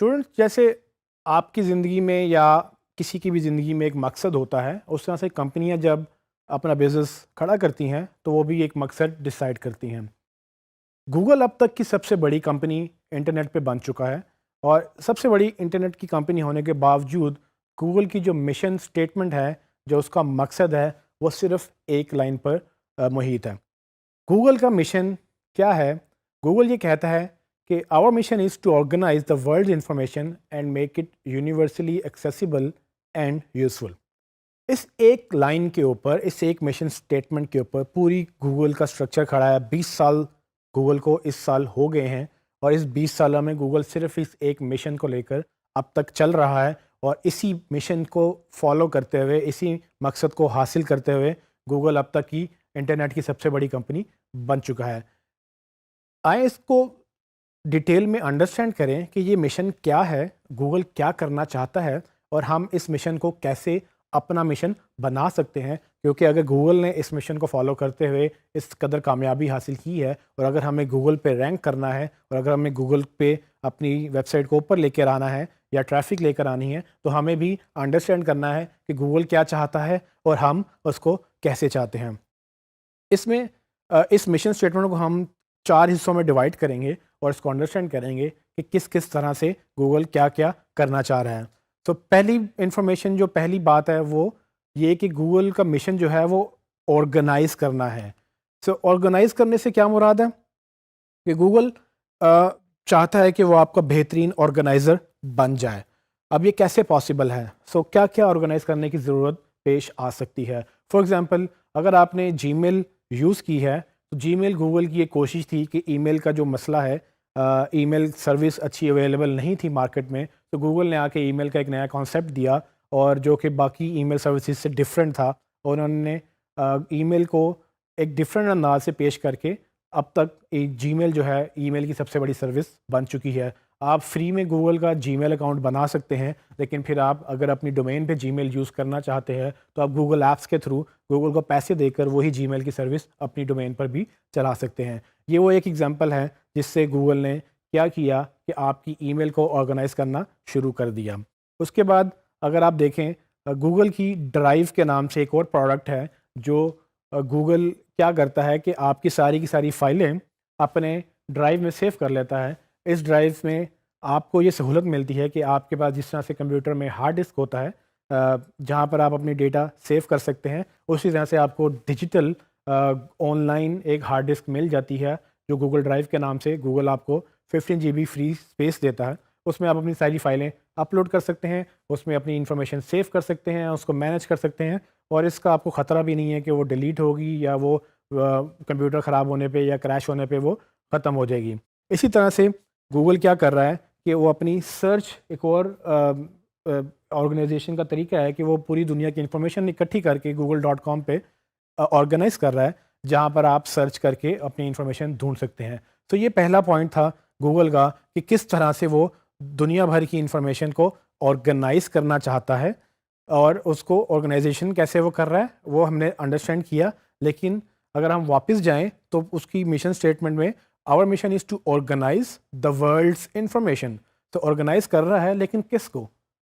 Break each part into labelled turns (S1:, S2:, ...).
S1: Student جیسے آپ کی زندگی میں یا کسی کی بھی زندگی میں ایک مقصد ہوتا ہے، اس طرح سے کمپنیاں جب اپنا بزنس کھڑا کرتی ہیں تو وہ بھی ایک مقصد ڈیسائیڈ کرتی ہیں۔ گوگل اب تک کی سب سے بڑی کمپنی انٹرنیٹ پہ بن چکا ہے، اور سب سے بڑی انٹرنیٹ کی کمپنی ہونے کے باوجود گوگل کی جو مشن سٹیٹمنٹ ہے، جو اس کا مقصد ہے، وہ صرف ایک لائن پر محیط ہے۔ گوگل کا مشن کیا ہے؟ گوگل یہ کہتا ہے کہ our mission is to organise the world information and make it universally accessible and useful. اس ایک لائن کے اوپر، اس ایک مشن سٹیٹمنٹ کے اوپر پوری گوگل کا سٹرکچر کھڑا ہے۔ 20 سال گوگل کو اس سال ہو گئے ہیں، اور اس 20 سالوں میں گوگل صرف اس ایک مشن کو لے کر اب تک چل رہا ہے، اور اسی مشن کو فالو کرتے ہوئے، اسی مقصد کو حاصل کرتے ہوئے گوگل اب تک کی انٹرنیٹ کی سب سے بڑی کمپنی بن چکا ہے۔ آئیں اس کو ڈیٹیل میں انڈرسٹینڈ کریں کہ یہ مشن کیا ہے، گوگل کیا کرنا چاہتا ہے، اور ہم اس مشن کو کیسے اپنا مشن بنا سکتے ہیں۔ کیونکہ اگر گوگل نے اس مشن کو فالو کرتے ہوئے اس قدر کامیابی حاصل کی ہے، اور اگر ہمیں گوگل پہ رینک کرنا ہے، اور اگر ہمیں گوگل پہ اپنی ویب سائٹ کو اوپر لے کر آنا ہے یا ٹریفک لے کر آنی ہے، تو ہمیں بھی انڈرسٹینڈ کرنا ہے کہ گوگل کیا چاہتا ہے اور ہم اس کو کیسے چاہتے ہیں۔ اس میں اس مشن اسٹیٹمنٹ کو ہم 4 حصوں میں ڈیوائڈ کریں گے، اور اس کو انڈرسٹینڈ کریں گے کہ کس کس طرح سے گوگل کیا کیا کرنا چاہ رہا ہے۔ تو پہلی انفارمیشن، جو پہلی بات ہے وہ یہ کہ گوگل کا مشن جو ہے وہ آرگنائز کرنا ہے۔ آرگنائز کرنے سے کیا مراد ہے؟ کہ گوگل چاہتا ہے کہ وہ آپ کا بہترین آرگنائزر بن جائے۔ اب یہ کیسے پاسبل ہے؟ کیا کیا آرگنائز کرنے کی ضرورت پیش آ سکتی ہے؟ فار ایگزامپل، اگر آپ نے جی میل یوز کی ہے تو جی میل، گوگل کی ایک کوشش تھی کہ ای میل کا جو مسئلہ ہے، ای میل سروس اچھی اویلیبل نہیں تھی مارکیٹ میں، تو گوگل نے آ کے ای میل کا ایک نیا کانسیپٹ دیا، اور جو کہ باقی ای میل سروسز سے ڈفرینٹ تھا، اور انہوں نے ای میل کو ایک ڈفرینٹ انداز سے پیش کر کے اب تک جی میل جو ہے ای میل کی سب سے بڑی سروس بن چکی ہے۔ آپ فری میں گوگل کا جی میل اکاؤنٹ بنا سکتے ہیں، لیکن پھر آپ اگر اپنی ڈومین پہ جی میل یوز کرنا چاہتے ہیں تو آپ گوگل ایپس کے تھرو گوگل کو پیسے دے کر وہی جی میل کی سروس اپنی ڈومین پر بھی چلا سکتے ہیں۔ یہ وہ ایک ایگزامپل ہے جس سے گوگل نے کیا کیا کہ آپ کی ای میل کو آرگنائز کرنا شروع کر دیا۔ اس کے بعد اگر آپ دیکھیں، گوگل کی ڈرائیو کے نام سے ایک اور پروڈکٹ ہے، جو گوگل کیا کرتا ہے کہ آپ کی ساری فائلیں اپنے ڈرائیو میں سیو کر لیتا ہے۔ اس ڈرائیو میں آپ کو یہ سہولت ملتی ہے کہ آپ کے پاس جس طرح سے کمپیوٹر میں ہارڈ ڈسک ہوتا ہے، جہاں پر آپ اپنی ڈیٹا سیو کر سکتے ہیں، اسی طرح سے آپ کو ڈیجیٹل آن لائن ایک ہارڈ ڈسک مل جاتی ہے، جو گوگل ڈرائیو کے نام سے گوگل آپ کو 15 GB فری اسپیس دیتا ہے۔ اس میں آپ اپنی ساری فائلیں اپلوڈ کر سکتے ہیں، اس میں اپنی انفارمیشن سیو کر سکتے ہیں، اس کو مینیج کر سکتے ہیں، اور اس کا آپ کو خطرہ بھی نہیں ہے کہ وہ ڈیلیٹ ہوگی یا وہ کمپیوٹر خراب ہونے پہ یا کریش ہونے پہ وہ ختم ہو جائے گی۔ اسی طرح سے گوگل کیا کر رہا ہے کہ وہ اپنی سرچ، ایک اور آرگنائزیشن کا طریقہ ہے کہ وہ پوری دنیا کی انفارمیشن اکٹھی کر کے google.com پہ آرگنائز کر رہا ہے، جہاں پر آپ سرچ کر کے اپنی انفارمیشن ڈھونڈ سکتے ہیں۔ تو یہ پہلا پوائنٹ تھا گوگل کا کہ کس طرح سے وہ دنیا بھر کی انفارمیشن کو آرگنائز کرنا چاہتا ہے، اور اس کو آرگنائزیشن کیسے وہ کر رہا ہے وہ ہم نے انڈرسٹینڈ کیا۔ لیکن اگر ہم واپس جائیں تو اس کی مشن سٹیٹمنٹ میں our mission is to organise the world's information, تو آرگنائز کر رہا ہے لیکن کس کو؟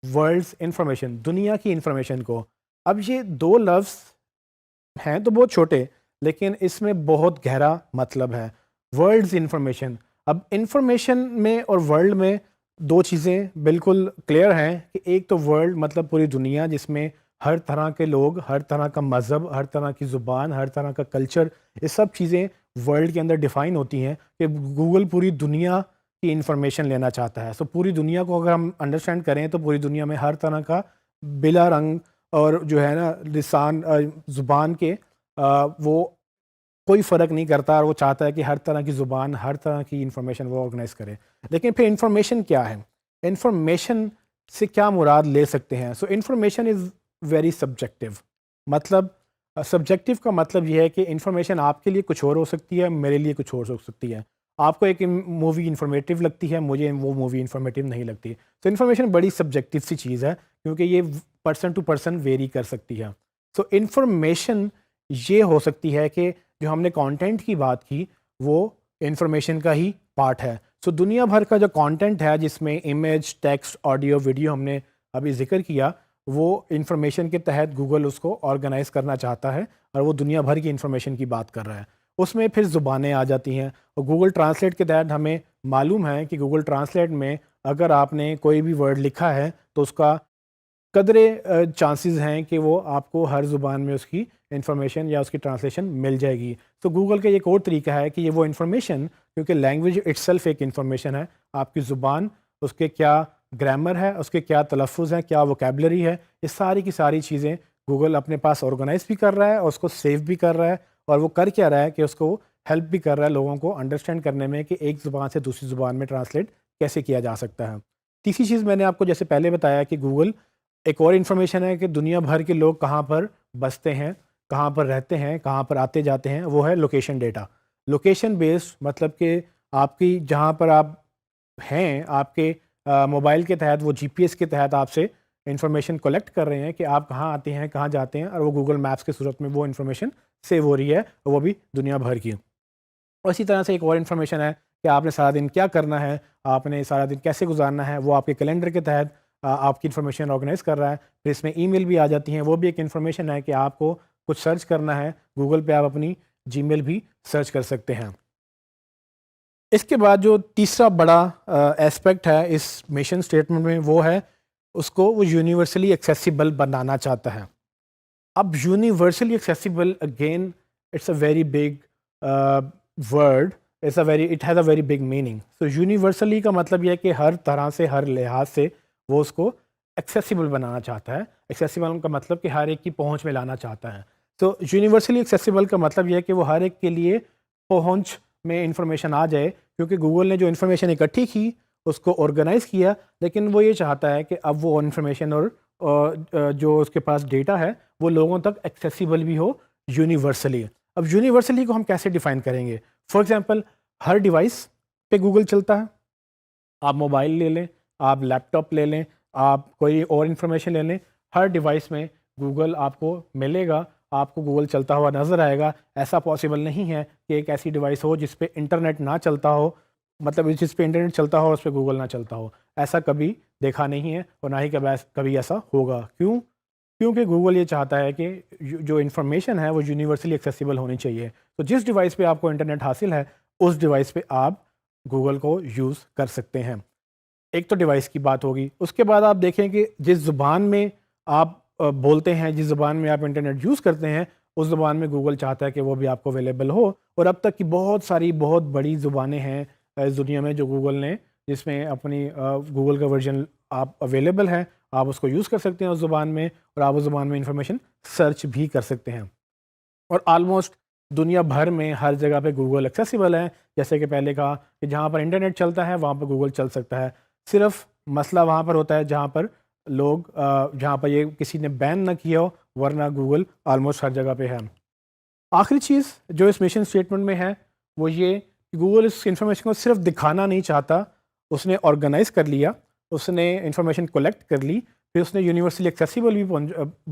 S1: ورلڈس انفارمیشن، دنیا کی انفارمیشن کو۔ اب یہ دو لفظ ہیں تو بہت چھوٹے، لیکن اس میں بہت گہرا مطلب ہے۔ ورلڈز انفارمیشن، اب انفارمیشن میں اور ورلڈ میں دو چیزیں بالکل کلیئر ہیں کہ ایک تو ورلڈ مطلب پوری دنیا، جس میں ہر طرح کے لوگ، ہر طرح کا مذہب، ہر طرح کی زبان، ہر طرح کا کلچر، یہ سب چیزیں ورلڈ کے اندر ڈیفائن ہوتی ہیں کہ گوگل پوری دنیا کی انفارمیشن لینا چاہتا ہے۔ پوری دنیا کو اگر ہم انڈرسٹینڈ کریں تو پوری دنیا میں ہر طرح کا بلا رنگ اور جو ہے نا لسان، زبان کے وہ کوئی فرق نہیں کرتا، اور وہ چاہتا ہے کہ ہر طرح کی زبان، ہر طرح کی انفارمیشن وہ آرگنائز کرے۔ لیکن پھر انفارمیشن کیا ہے؟ انفارمیشن سے کیا مراد لے سکتے ہیں؟ Information is very subjective. مطلب سبجیکٹیو کا مطلب یہ ہے کہ انفارمیشن آپ کے لیے کچھ اور ہو سکتی ہے، میرے لیے کچھ اور ہو سکتی ہے۔ آپ کو ایک مووی انفارمیٹیو لگتی ہے، مجھے وہ مووی انفارمیٹیو نہیں لگتی۔ انفارمیشن بڑی سبجیکٹیو سی چیز ہے، کیونکہ یہ پرسن ٹو پرسن ویری کر سکتی ہے۔ انفارمیشن یہ ہو سکتی ہے کہ جو ہم نے کانٹینٹ کی بات کی وہ انفارمیشن کا ہی پارٹ ہے۔ سو دنیا بھر کا جو کانٹینٹ ہے جس میں امیج، ٹیکسٹ، آڈیو، ویڈیو ہم نے ابھی ذکر کیا، وہ انفارمیشن کے تحت گوگل اس کو آرگنائز کرنا چاہتا ہے اور وہ دنیا بھر کی انفارمیشن کی بات کر رہا ہے. اس میں پھر زبانیں آ جاتی ہیں اور گوگل ٹرانسلیٹ کے تحت ہمیں معلوم ہے کہ گوگل ٹرانسلیٹ میں اگر آپ نے کوئی بھی ورڈ لکھا ہے تو اس کا قدرے چانسز ہیں کہ وہ آپ کو ہر زبان میں اس کی انفارمیشن یا اس کی ٹرانسلیشن مل جائے گی. تو گوگل کا ایک اور طریقہ ہے کہ یہ وہ انفارمیشن، کیونکہ لینگویج اٹ سیلف ایک انفارمیشن ہے، آپ کی زبان، اس کے کیا گرامر ہے، اس کے کیا تلفظ ہیں، کیا ووکیبلری ہے، یہ ساری کی ساری چیزیں گوگل اپنے پاس آرگنائز بھی کر رہا ہے اور اس کو سیو بھی کر رہا ہے. اور وہ کر کیا رہا ہے کہ اس کو ہیلپ بھی کر رہا ہے لوگوں کو انڈرسٹینڈ کرنے میں کہ ایک زبان سے دوسری زبان میں ٹرانسلیٹ کیسے کیا جا سکتا ہے. تیسری چیز میں نے آپ کو جیسے پہلے بتایا کہ گوگل ایک اور انفارمیشن ہے کہ دنیا بھر کے لوگ کہاں پر بستے ہیں، کہاں پر رہتے ہیں، کہاں پر آتے جاتے ہیں، وہ ہے لوکیشن ڈیٹا. لوکیشن بیسڈ مطلب کہ آپ کی جہاں پر آپ ہیں، آپ کے موبائل کے تحت وہ جی پی ایس کے تحت آپ سے انفارمیشن کلیکٹ کر رہے ہیں کہ آپ کہاں آتے ہیں، کہاں جاتے ہیں، اور وہ گوگل میپس کی صورت میں وہ انفارمیشن سیو ہو رہی ہے، اور وہ بھی دنیا بھر کی. اور اسی طرح سے ایک اور انفارمیشن ہے کہ آپ نے سارا دن کیا کرنا ہے، آپ نے سارا دن کیسے گزارنا ہے، وہ آپ کے کیلنڈر کے تحت آپ کی انفارمیشن آرگنائز کر رہا ہے. پھر اس میں ای میل بھی آ جاتی ہیں، وہ بھی ایک انفارمیشن ہے کہ آپ کو کچھ سرچ کرنا ہے گوگل پہ، آپ اپنی جی میل بھی سرچ کر سکتے ہیں. اس کے بعد جو تیسرا بڑا ایسپیکٹ ہے اس مشن اسٹیٹمنٹ میں، وہ ہے اس کو وہ یونیورسلی ایکسیسیبل بنانا چاہتا ہے. اب universally accessible again it's a very big word, it has a very big meaning. So universally کا مطلب یہ ہے کہ ہر طرح سے، ہر لحاظ سے وہ اس کو ایکسیسیبل بنانا چاہتا ہے. ایکسیسیبل کا مطلب کہ ہر ایک کی پہنچ میں لانا چاہتا ہے. تو یونیورسلی ایکسیسیبل کا مطلب یہ ہے کہ وہ ہر ایک کے لیے پہنچ میں انفارمیشن آ جائے، کیونکہ گوگل نے جو انفارمیشن اکٹھی کی اس کو آرگنائز کیا، لیکن وہ یہ چاہتا ہے کہ اب وہ انفارمیشن اور جو اس کے پاس ڈیٹا ہے وہ لوگوں تک ایکسیسیبل بھی ہو یونیورسلی. اب یونیورسلی کو ہم کیسے ڈیفائن کریں گے؟ فار ایگزامپل ہر ڈیوائس پہ گوگل چلتا ہے. آپ موبائل لے لیں، آپ لیپ ٹاپ لے لیں، آپ کوئی اور انفارمیشن لے لیں، ہر ڈیوائس میں گوگل آپ کو ملے گا، آپ کو گوگل چلتا ہوا نظر آئے گا. ایسا پاسبل نہیں ہے کہ ایک ایسی ڈیوائس ہو جس پہ انٹرنیٹ نہ چلتا ہو، مطلب جس پہ انٹرنیٹ چلتا ہو اس پہ گوگل نہ چلتا ہو. ایسا کبھی دیکھا نہیں ہے اور نہ ہی کبھی ایسا ہوگا. کیونکہ گوگل یہ چاہتا ہے کہ جو انفارمیشن ہے وہ یونیورسلی ایکسیسیبل ہونی چاہیے. تو جس ڈیوائس پہ آپ کو انٹرنیٹ حاصل ہے اس ڈیوائس پہ آپ گوگل کو یوز کر سکتے ہیں. ایک تو ڈیوائس کی بات ہوگی. اس کے بعد آپ دیکھیں کہ جس زبان میں آپ بولتے ہیں، جس زبان میں آپ انٹرنیٹ یوز کرتے ہیں، اس زبان میں گوگل چاہتا ہے کہ وہ بھی آپ کو اویلیبل ہو. اور اب تک کی بہت ساری بہت بڑی زبانیں ہیں اس دنیا میں جو گوگل نے، جس میں اپنی گوگل کا ورژن آپ اویلیبل ہے، آپ اس کو یوز کر سکتے ہیں اس زبان میں، اور آپ اس زبان میں انفارمیشن سرچ بھی کر سکتے ہیں. اور آلموسٹ دنیا بھر میں ہر جگہ پہ گوگل ایکسیسیبل ہے. جیسے کہ پہلے کہا کہ جہاں پر انٹرنیٹ چلتا ہے وہاں پہ گوگل چل سکتا ہے. صرف مسئلہ وہاں پر ہوتا ہے جہاں پر جہاں پر یہ کسی نے بین نہ کیا ہو، ورنہ گوگل آلموسٹ ہر جگہ پہ ہے. آخری چیز جو اس مشن اسٹیٹمنٹ میں ہے وہ یہ کہ گوگل اس انفارمیشن کو صرف دکھانا نہیں چاہتا، اس نے آرگنائز کر لیا، اس نے انفارمیشن کلیکٹ کر لی، پھر اس نے یونیورسلی ایکسیسیبل بھی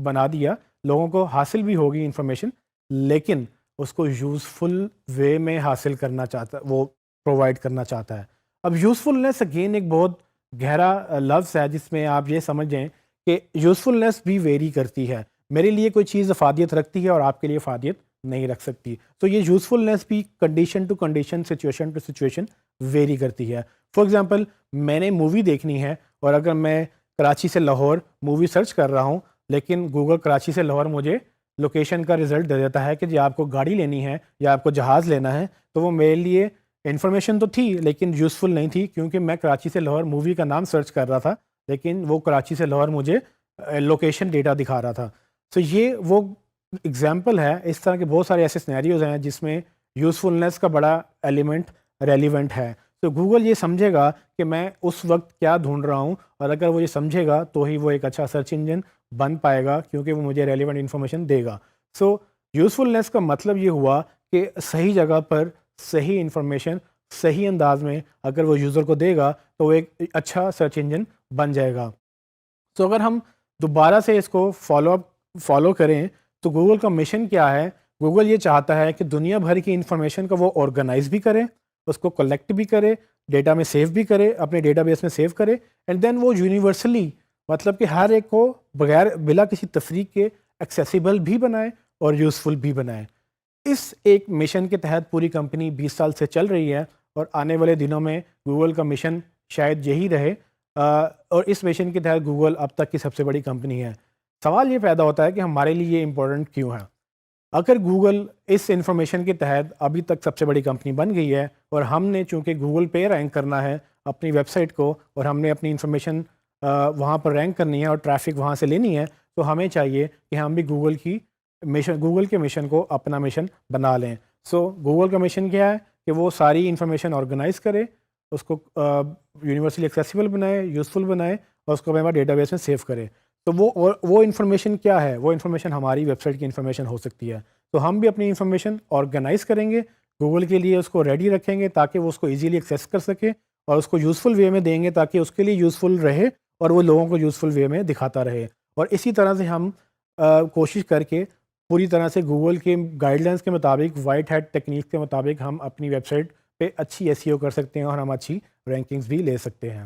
S1: بنا دیا، لوگوں کو حاصل بھی ہوگی انفارمیشن، لیکن اس کو یوزفل وے میں حاصل کرنا چاہتا، وہ پرووائڈ کرنا چاہتا ہے. اب یوزفلنس اگین ایک بہت گہرا لفظ ہے جس میں آپ یہ سمجھیں کہ یوزفلنس بھی ویری کرتی ہے. میرے لیے کوئی چیز افادیت رکھتی ہے اور آپ کے لیے افادیت نہیں رکھ سکتی. تو یہ یوزفلنس بھی condition to condition, situation to situation vary کرتی ہے. فار ایگزامپل میں نے مووی دیکھنی ہے، اور اگر میں کراچی سے لاہور مووی سرچ کر رہا ہوں، لیکن گوگل کراچی سے لاہور مجھے لوکیشن کا رزلٹ دے دیتا ہے کہ جی آپ کو گاڑی لینی ہے یا آپ کو جہاز لینا ہے، تو وہ میرے لیے انفارمیشن تو تھی لیکن یوزفل نہیں تھی، کیونکہ میں کراچی سے لاہور مووی کا نام سرچ کر رہا تھا، لیکن وہ کراچی سے لاہور مجھے لوکیشن ڈیٹا دکھا رہا تھا. تو یہ وہ اگزامپل ہے. اس طرح کے بہت سارے ایسے سینیریوز ہیں جس میں یوزفلنس کا بڑا ایلیمنٹ ریلیونٹ ہے. تو گوگل یہ سمجھے گا کہ میں اس وقت کیا ڈھونڈ رہا ہوں، اور اگر وہ یہ سمجھے گا تو ہی وہ ایک اچھا سرچ انجن بن پائے گا، کیونکہ وہ مجھے ریلیونٹ انفارمیشن دے گا. سو یوزفلنس کا مطلب یہ ہوا کہ صحیح جگہ پر صحیح انفارمیشن صحیح انداز میں اگر وہ یوزر کو دے گا تو وہ ایک اچھا سرچ انجن بن جائے گا. تو اگر ہم دوبارہ سے اس کو فالو کریں تو گوگل کا مشن کیا ہے؟ گوگل یہ چاہتا ہے کہ دنیا بھر کی انفارمیشن کو وہ آرگنائز بھی کرے اس کو کلیکٹ بھی کرے، ڈیٹا میں سیو بھی کرے، اپنے ڈیٹا بیس میں سیو کرے، اینڈ دین وہ یونیورسلی مطلب کہ ہر ایک کو بغیر بلا کسی تفریق کے ایکسیسیبل بھی بنائے اور یوزفل بھی بنائے۔ اس ایک مشن کے تحت پوری کمپنی 20 سال سے چل رہی ہے، اور آنے والے دنوں میں گوگل کا مشن شاید یہی رہے، اور اس مشن کے تحت گوگل اب تک کی سب سے بڑی کمپنی ہے۔ سوال یہ پیدا ہوتا ہے کہ ہمارے لیے یہ امپورٹنٹ کیوں ہے؟ اگر گوگل اس انفارمیشن کے تحت ابھی تک سب سے بڑی کمپنی بن گئی ہے، اور ہم نے چونکہ گوگل پہ رینک کرنا ہے اپنی ویب سائٹ کو، اور ہم نے اپنی انفارمیشن وہاں پر رینک کرنی ہے اور ٹریفک وہاں سے لینی ہے، تو ہمیں چاہیے کہ ہم بھی گوگل کے مشن کو اپنا مشن بنا لیں۔ سو گوگل کا مشن کیا ہے کہ وہ ساری انفارمیشن آرگنائز کرے، اس کو یونیورسلی ایکسیسیبل بنائے، یوزفل بنائے، اور اس کو اپنے ڈیٹا بیس میں سیو کرے۔ تو وہ انفارمیشن کیا ہے؟ وہ انفارمیشن ہماری ویب سائٹ کی انفارمیشن ہو سکتی ہے۔ تو ہم بھی اپنی انفارمیشن آرگنائز کریں گے، گوگل کے لیے اس کو ریڈی رکھیں گے تاکہ وہ اس کو ایزیلی ایکسیس کر سکے، اور اس کو یوزفل وے میں دیں گے تاکہ اس کے لیے یوزفل رہے اور وہ لوگوں کو یوزفل وے میں دکھاتا رہے۔ اور اسی طرح سے ہم کوشش کر کے پوری طرح سے گوگل کے گائیڈ لائنس کے مطابق، وائٹ ہیٹ ٹیکنیک کے مطابق ہم اپنی ویب سائٹ پہ اچھی SEO کر سکتے ہیں، اور ہم اچھی رینکنگز بھی لے سکتے ہیں۔